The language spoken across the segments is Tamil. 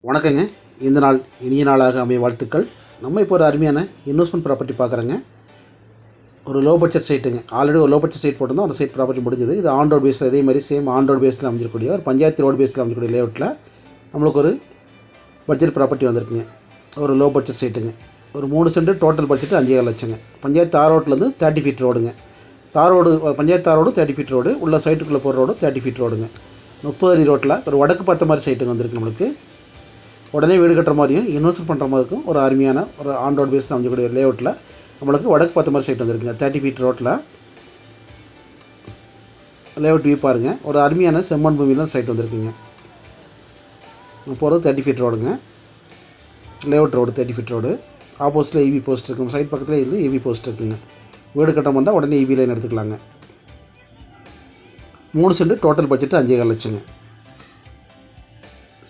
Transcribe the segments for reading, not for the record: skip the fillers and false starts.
வணக்கங்க. இந்த நாள் இனிய நாளாக அமைய வாழ்த்துக்கள். நம்ம இப்போ ஒரு அருமையான இன்வெஸ்ட்மெண்ட் ப்ராப்பர்ட்டி பார்க்குறோங்க. ஒரு லோ பட்ஜெட் சைட்டுங்க. ஆல்ரெடி ஒரு லோ பட்ஜெட் சைட் போட்டிருந்தோம். அந்த சைட் ப்ராப்பர்ட்டி முடிஞ்சது. இது ஆன் ரோட் பேஸில் இதே மாதிரி சேம் ஆன் ரோட் பேஸில் அமைஞ்சிருக்கக்கூடிய ஒரு பஞ்சாயத்து ரோடு பேஸில் அமைஞ்சிருக்கூடிய லேஅவுட்டில் நம்மளுக்கு ஒரு பட்ஜெட் ப்ராப்பர்ட்டி வந்திருக்குங்க. ஒரு லோ பட்ஜெட் சைட்டுங்க. ஒரு 3 சென்ட் டோட்டல் பட்ஜெட் 5,7 லட்சங்க. பஞ்சாயத்து தார் ரோட்லேருந்து 30 ஃபீட் ரோடுங்க. தார் ரோடு பஞ்சாயத்து தார் ரோடு 30 ஃபீட் ரோடு, உள்ள சைட்டுக்குள்ளே போகிற ரோடு 30 ஃபீட் ரோடுங்க. 30 அடி ரோட்டில் ஒரு வடக்கு பார்த்த மாதிரி சைட்டுங்க வந்திருக்கு நம்மளுக்கு. உடனே வீடு கட்டுற மாதிரியும் இன்வெஸ்ட் பண்ணுற மாதிரி இருக்கும். ஒரு அருமையான ஒரு ஆன் ரோட் பேஸில் அமைஞ்சக்கூடிய லேஅவுட்டில் நம்மளுக்கு வடக்கு பார்த்த மாதிரி சைட் வந்துருக்குங்க. 30 ஃபீட் ரோட்டில் லேஅவுட் வியூ பாருங்கள். ஒரு அருமையான செம்மண் பூமியில் தான் சைட் வந்துருக்குங்க. போகிறது 30 ஃபீட் ரோடுங்க. Layout road 30 feet road. ஆப்போசிட்டில் ஈவி போஸ்ட் இருக்குங்க. சைட் பக்கத்தில் இருந்து ஈவி போஸ்ட் இருக்குங்க. வீடு கட்ட மாட்டால் உடனே ஈவி லைன் எடுத்துக்கலாங்க. 3 சென்ட் டோட்டல் பட்ஜெட் 5,7 லட்சங்க.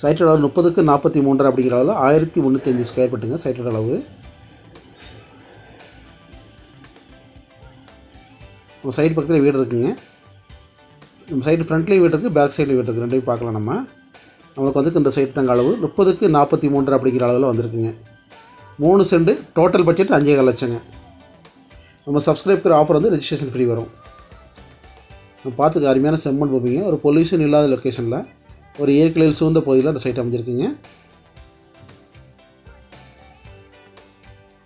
சைட்டோட அளவு 30க்கு 43 அப்படிங்கிற அளவில் 1,305 ஸ்கொயர் ஃபீட்டுங்க சைட்டோட அளவு. நம்ம சைடு பக்கத்தில் வீடு இருக்குங்க. நம்ம சைடு ஃப்ரண்ட்லேயும் வீடு இருக்குது, பேக் சைட்லேயும் வீடு இருக்குது. ரெண்டையும் பார்க்கலாம். நம்மளுக்கு வந்து இந்த சைட் தாங்க அளவு 30க்கு 43 அப்படிங்கிற அளவில் வந்திருக்குங்க. 3 சென்ட் டோட்டல் பட்ஜெட் 5,7 லட்சங்க. நம்ம சப்ஸ்கிரைபர் ஆஃபர் வந்து ரெஜிஸ்ட்ரேஷன் ஃப்ரீ வரும். நம்ம பார்த்துக்க அருமையான செம்மண் பூமிங்க. ஒரு பொல்யூஷன் இல்லாத லொக்கேஷனில் ஒரு இயற்கையில் சூழ்ந்த பகுதியில் அந்த சைட் அமைஞ்சிருக்குங்க.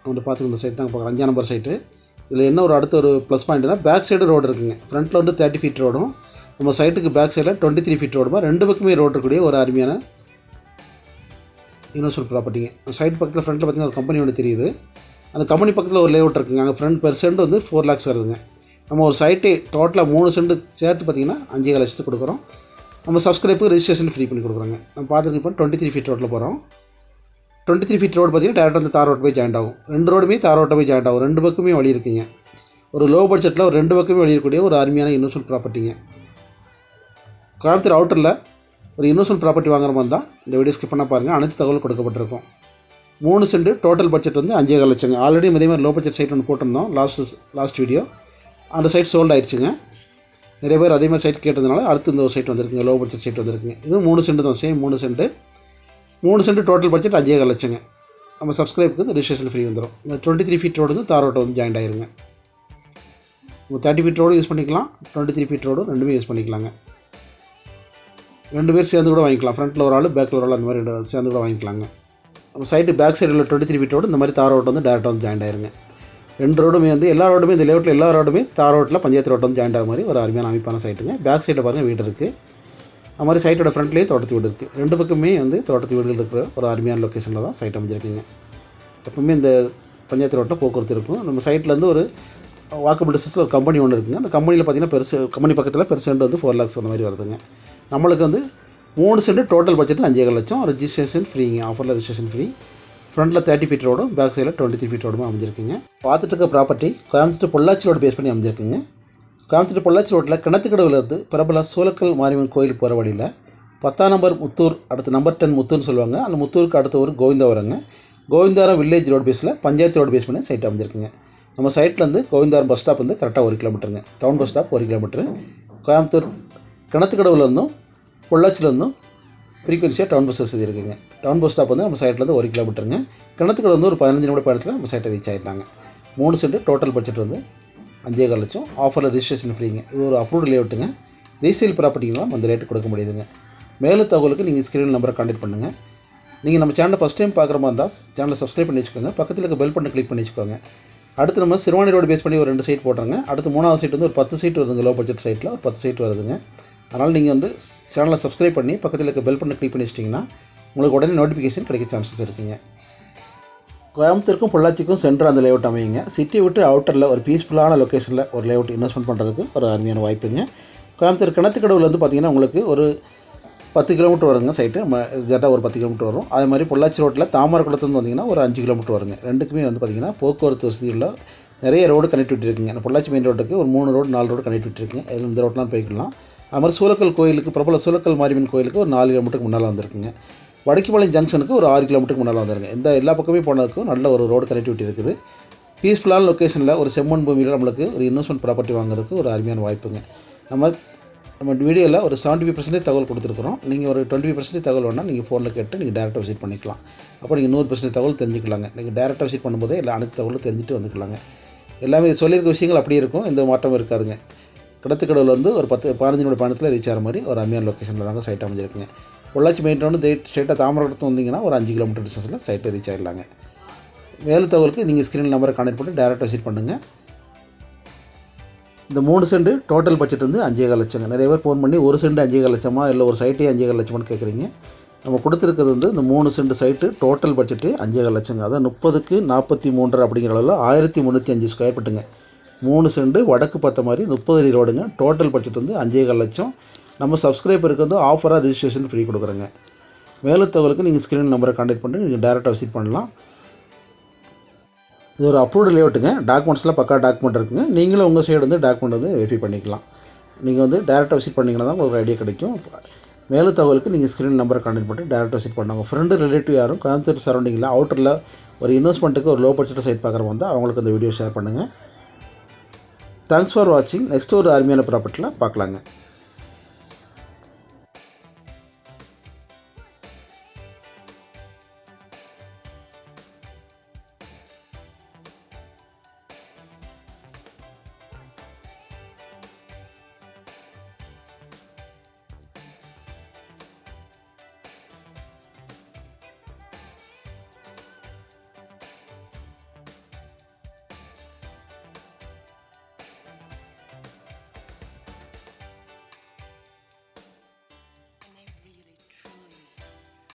அவங்க பார்த்துக்க இந்த சைட் தான் பார்க்குறோம். 5 நம்பர் சைட்டு. இதில் என்ன ஒரு அடுத்த ஒரு ப்ளஸ் பாயிண்ட்னா பேக் சைடு ரோடு இருக்குங்க. ஃப்ரண்ட்டில் வந்து 30 ஃபீட் ரோடும், நம்ம சைட்டுக்கு பேக் சைடில் 23 ஃபீட் ரோடுமா 2 பக்கமே ரோடு இருக்கக்கூடிய ஒரு அருமையான இன்வெஸ்ட்மெண்ட் ப்ராப்பர்ட்டிங்க. சைட் பக்கத்தில் ஃப்ரண்ட்டில் பார்த்திங்கன்னா ஒரு கம்பெனி ஒன்று தெரியுது. அந்த கம்பெனி பக்கத்தில் ஒரு லேஅவுட் இருக்குங்க. அங்கே ஃப்ரண்ட் பெர் சென்ட் வந்து 4 lakhs வருதுங்க. நம்ம ஒரு சைட்டே டோட்டலாக 3 சென்ட் சேர்த்து பார்த்திங்கன்னா 5,7 லட்சத்துக்கு கொடுக்குறோம். நம்ம சப்ஸ்கிரைபுக்கு ரெஜிஸ்ட்ரேஷன் ஃப்ரீ பண்ணி கொடுக்குறாங்க. நம்ம பார்த்துருக்கு இப்போ 23 ஃபீட் ரோட்டில் போகிறோம். 23 ஃபீட் ரோடு பார்த்திங்கன்னா டேரெக்டாக அந்த தார் ரோட் போய் ஜாயிண்ட் ஆகும். 2 ரோடுமே தார் ரோட்டை போய் ஜாயிண்ட் ஆகும். 2 பக்கமே வழி இருக்குங்க. ஒரு லோ பட்ஜெட்டில் ஒரு 2 பக்கமே வழி இருக்கக்கூடிய ஒரு அருமையான இன்வெஸ்ட்மெண்ட் ப்ராப்பர்ட்டிங்க. கோயம்புத்தூர் அவுட்டரில் ஒரு இன்வெஸ்ட்மெண்ட் ப்ராப்பர்ட்டி வாங்குற மாதிரி தான் இந்த வீடியோ ஸ்கிப் பண்ண பாருங்கள். அனைத்து தகவல் கொடுக்கப்பட்டிருக்கும். 3 சென்ட் டோட்டல் பட்ஜெட் வந்து 5,7 லட்சங்க. ஆல்ரெடி இதே மாதிரி லோ பட்ஜெட் சைட் ஒன்று போட்டிருந்தோம் லாஸ்ட் வீடியோ. அந்த சைட் சோல்ட் ஆயிடுச்சுங்க. நிறைய பேர் அதே மாதிரி சைட் கேட்டதுனால அடுத்து இந்த ஒரு சைட் வந்திருக்குங்க. லோ பட்ஜெட் சைட் வந்திருக்குங்க. இது 3 சென்ட் தான். சேம் 3 சென்ட் டோட்டல் பட்ஜெட் 5,7 லட்சங்க. நம்ம சப்ஸ்கிரைபுக்கு இந்த ரெஜிஸ்ட்ரேஷன் ஃப்ரீ வந்துடும். இந்த 23 ஃபீட் ரோடு வந்து தார் ரோட்டை வந்து ஜாயிண்ட் ஆயிருங்க. 30 ஃபீட் ரோடு யூஸ் பண்ணிக்கலாம், 23 ஃபீட் ரோடு ரெண்டுமே யூஸ் பண்ணிக்கலாங்க. 2 பேர் சேர்ந்து கூட வாங்கிக்கலாம். ஃப்ரண்ட்டில் ஒரு ஆள், பேக்கில் ஒரு ஆள், அந்த மாதிரி சேர்ந்து கூட வாங்கிக்கலாங்க. நம்ம சைட்டு பேக் சைடில் 23 ஃபீட் ரோடு இந்த மாதிரி தார் ரோடு வந்து டேரெக்டாக வந்து ஜாயிண்ட் ஆயிருங்க. 2 ரோடுமே வந்து எல்லா ரோடுமே இந்த லேஅவுட்டில் எல்லா ரோடுமே தார் ரோட்டில் பஞ்சாயத்து ரோட்டை வந்து ஜாயிண்ட் ஆகிற மாதிரி ஒரு அருமையான அமைப்பான சைட்டுங்க. பேக் சைடில் பாருங்கள் வீடு இருக்குது. அது மாதிரி சைட்டோட ஃப்ரண்ட்லேயும் தோட்டத்து வீடு இருக்குது. 2 பக்கமே வந்து தோட்டத்து வீடுகள் இருக்கிற ஒரு அருமையான லொக்கேஷனில் தான் சைட் அமைஞ்சிருக்குங்க. எப்பவுமே இந்த பஞ்சாயத்து ரோட்டில் போக்குவரத்து இருக்கும். நம்ம சைட்லேருந்து ஒரு வாக்கபிள் டிஸ்டன்ஸில் ஒரு கம்பெனி ஒன்று இருக்குங்க. அந்த கம்பெனியில் பார்த்திங்கன்னா கம்பெனி பக்கத்தில் பெர் சென்ட் வந்து 4 lakhs அந்த மாதிரி வருதுங்க. நம்மளுக்கு வந்து 3 சென்ட் டோட்டல் பட்ஜெட் 5,7 லட்சம். ரெஜிஸ்ட்ரேஷன் ஃப்ரீங்க. ஆஃபரில் ரெஜிஸ்ட்ரேஷன் ஃப்ரீ. ஃப்ரண்ட்டில் 30 ஃபீட் ரோடும், பேக் சைடில் 23 ஃபீட் ரோடும் அமைஞ்சிருக்குங்க. பார்த்துட்டு இருக்க property Coimbatore Pollachi road base பண்ணி அமைஞ்சிருக்குங்க. கோயம்புத்தூர் பொள்ளாச்சி ரோட்டில் கிணத்துக்கடவுலேருந்து பிரபல சூலக்கல் மாரியம்மன் கோயில் போகிற வழியில் 10ஆம் நம்பர் முத்தூர், அடுத்து நம்பர் 10 முத்தூர்னு சொல்லுவாங்க. அந்த முத்தூருக்கு அடுத்த ஒரு கோவிந்தாவரங்க. கோவிந்தாரம் வில்லேஜ் ரோடு பேஸில் பஞ்சாயத்து ரோடு பேஸ் பண்ணி சைட் அமைஞ்சிருக்குங்க. நம்ம சைட்லேருந்து கோவிந்தாரம் பஸ் ஸ்டாப் வந்து கரெக்டாக 1 கிலோமீட்டருங்க. Town bus stop 1 kilometre. Coimbatore கிணத்துக்கடவுலேருந்தும் பொள்ளாச்சிலேருந்தும் ஃப்ரீக்வன்சியாக டவுன் பஸ் வசதி இருக்குங்க. டவுன் பஸ் ஸ்டாப் வந்து நம்ம சைட்லேருந்து 1 கிலோமீட்டருங்க. கிணத்துக்கடை வந்து ஒரு 15 நிமிட பயணத்தில் நம்ம சைட்டை ரீச் ஆகிட்டாங்க. 3 சென்ட் டோட்டல் பட்ஜெட் வந்து 5,7 லட்சம். ஆஃபரில் ரெஜிஸ்ட்ரேஷன் ஃப்ரீங்க. இது ஒரு அப்ரூவ்டு லேஅவுட்டுங்க. ரீசேல் ப்ராப்பர்ட்டிங்கெலாம் அந்த ரேட்டு கொடுக்க முடியுதுங்க. மேலும் தகவலுக்கு நீங்கள் ஸ்க்ரீன் நம்பரை கான்டாக்ட் பண்ணுங்கள். நீங்கள் நம்ம சேனலை ஃபஸ்ட் டைம் பார்க்குற மாதிரி இருந்தால் சேனலை சப்ஸ்கிரைப் பண்ணி வச்சுக்கோங்க. பக்கத்தில் இருக்க பெல் பட்டனை கிளிக் பண்ணி வச்சுக்கோங்க. அடுத்து நம்ம சிறுவாணி ரோடு பேஸ் பண்ணி ஒரு 2 சைட் போடுறாங்க. அடுத்து 3வது சைட் வந்து ஒரு 10 சைட் வருதுங்க. லோ பட்ஜெட் சைட்டில் ஒரு 10 சைட் வருதுங்க. அதனால் நீங்கள் வந்து சேனலை சப்ஸ்கிரைப் பண்ணி பக்கத்தில் இருக்க பெல் பட்டனை கிளிக் பண்ணி வச்சிட்டிங்கன்னா உங்களுக்கு உடனே நோட்டிஃபிகேஷன் கிடைக்க சான்சஸ் இருக்குங்க. கோயம்புத்தூருக்கும் பொள்ளாச்சிக்கும் சென்டர் அந்த லேஅவுட் அமையுங்க. சிட்டியை விட்டு அவுட்டரில் ஒரு பீஸ்ஃபுல்லான லொக்கேஷனில் ஒரு லேஅவுட் இன்வெஸ்ட்மெண்ட் பண்ணுறதுக்கு ஒரு அருமையான வாய்ப்புங்க. கோயம்புத்தூர் கிணத்துக்கடவுல வந்து பார்த்திங்கன்னா உங்களுக்கு ஒரு 10 கிலோமீட்டர் வருங்க சைட்டு. ஜெட்டாக ஒரு 10 கிலோமீட்டர் வரும். அதே மாதிரி பொள்ளாச்சி ரோட்டில் தாமரக்குளத்துலேருந்து வந்திங்கன்னா ஒரு 5 கிலோமீட்டர் வருங்க. ரெண்டுக்குமே வந்து பார்த்திங்கன்னா போக்குவரத்து வசதி உள்ள நிறைய ரோடு கனெக்டிவிட்டி இருக்குங்க. பொள்ளாச்சி மெயின் ரோட்டுக்கு ஒரு 3 ரோடு 4 ரோடு கனெக்டிவிட்டி இருக்குங்க. இதில் இந்த ரோட்லாம் போய்க்கலாம். அது மாதிரி சூலக்கல் கோயிலுக்கு, பிரபல சூலக்கல் மாரியம்மன் கோயிலுக்கு ஒரு 4 கிலோமீட்டருக்கு முன்னால் வந்திருக்குங்க. வடக்கிபாளையம் ஜங்ஷனுக்கு ஒரு 6 கிலோமீட்டருக்கு முன்னால் வந்துருங்க. இந்த எல்லா பக்கமே போனதுக்கும் நல்ல ஒரு ரோடு கனெக்டிவிட்டி இருக்குது. பீஸ்ஃபுல்லான லொக்கேஷனில் ஒரு செம்மண் பூமியில் நம்மளுக்கு ஒரு இன்வெஸ்ட்மெண்ட் ப்ராப்பர்ட்டி வாங்குறதுக்கு ஒரு அருமையான வாய்ப்புங்க. நம்ம நம்ம வீடியோவில் ஒரு 75% தகவல் கொடுத்துருக்குறோம். நீங்கள் ஒரு 25% தகவல் வேணால் நீங்கள் ஃபோனில் கேட்டு நீங்கள் டேரெக்டாக விசிட் பண்ணிக்கலாம். அப்போ நீங்கள் 100% தகவல் தெரிஞ்சுக்கலாங்க. நீங்கள் டேரெக்டாக விசிட் பண்ணும்போதே எல்லா அனைத்து தகவலும் தெரிஞ்சுட்டு வந்துக்கலாங்க. எல்லாமே சொல்லியிருக்க விஷயங்கள் அப்படியே இருக்கும், எந்த மாற்றமும் இருக்காதுங்க. கிடத்துக்கடவுல வந்து ஒரு 10-15 நிமிட பயணத்தில் ரீச் ஆகிற மாதிரி ஒரு அருமையான லொக்கேஷனில் தாங்க சைட் அமைஞ்சிருக்குங்க. பொள்ளாச்சி மெயின் ரோடு ஸ்ட்ரெயிட்டாக தாமரத்து வந்தீங்கன்னா ஒரு 5 கிலோமீட்டர் டிஸ்டன்ஸில் சைட்டை ரீச் ஆகிடலாங்க. மேலும் தகவலுக்கு நீங்கள் ஸ்க்ரீன் நம்பரை கான்டெக்ட் பண்ணி டேரெக்டாக விசிட் பண்ணுங்கள். இந்த 3 சென்ட் டோட்டல் பட்ஜெட் வந்து 5,15 லட்சங்க. நிறைய பேர் ஃபோன் பண்ணி ஒரு சென்ட் 5,15 லட்சமா இல்லை ஒரு சைட்டே 5,15 லட்சமானு கேட்குறீங்க. நம்ம கொடுத்துருக்கிறது வந்து இந்த 3 சென்ட் சைட்டு டோட்டல் பட்ஜெட்டு 5,15 லட்சங்க. அதான் 30க்கு 43 அப்படிங்கிற அளவில் 1305 ஸ்கொயர் ஃபீட்டுங்க. 3 சென்ட் வடக்கு பார்த்த மாதிரி 30 அடி ரோடுங்க. டோட்டல் பட்ஜெட் வந்து 5,15 லட்சம். நம்ம சப்ஸ்கிரைபருக்கு வந்து ஆஃபராக ரிஜிஸ்ட்ரேஷன் ஃப்ரீ கொடுக்குறோங்க. மேலும் தகவலுக்கு நீங்கள் ஸ்க்ரீன் நம்பரை கான்டெக்ட் பண்ணி நீங்கள் டேரெக்டாக விசிட் பண்ணலாம். இது ஒரு அப்ரூவ்டு லேஅவுட்டுங்க. டாக்குமெண்ட்ஸ்லாம் பக்கா டாக்குமெண்ட் இருக்குங்க. நீங்களும் உங்கள் சைடு வந்து டாக்குமெண்ட் வந்து வெரிஃபை பண்ணிக்கலாம். நீங்கள் வந்து டேரெக்டாக விசிட் பண்ணிங்கன்னா தான் உங்களுக்கு ஐடியா கிடைக்கும். மேலும் தகவலுக்கு நீங்கள் ஸ்க்ரீன் நம்பரை கான்டெக்ட் பண்ணி டேரெக்டாக விசிட் பண்ணுவாங்க. ஃப்ரெண்டு ரிலேட்டிவ் யாரும் கோயம்புத்தூர் சரௌண்டிங்கில் அவுட்டரில் ஒரு இன்வெஸ்ட்மெண்ட்டுக்கு ஒரு லோ பட்ஜெட் சைட் பார்க்குறவங்க வந்து அவங்களுக்கு இந்த வீடியோ ஷேர் பண்ணுங்கள். தேங்க்ஸ் ஃபார் வாட்சிங். நெக்ஸ்ட் ஒரு அருமையான ப்ராப்பர்ட்டியில் பார்க்கலாங்க.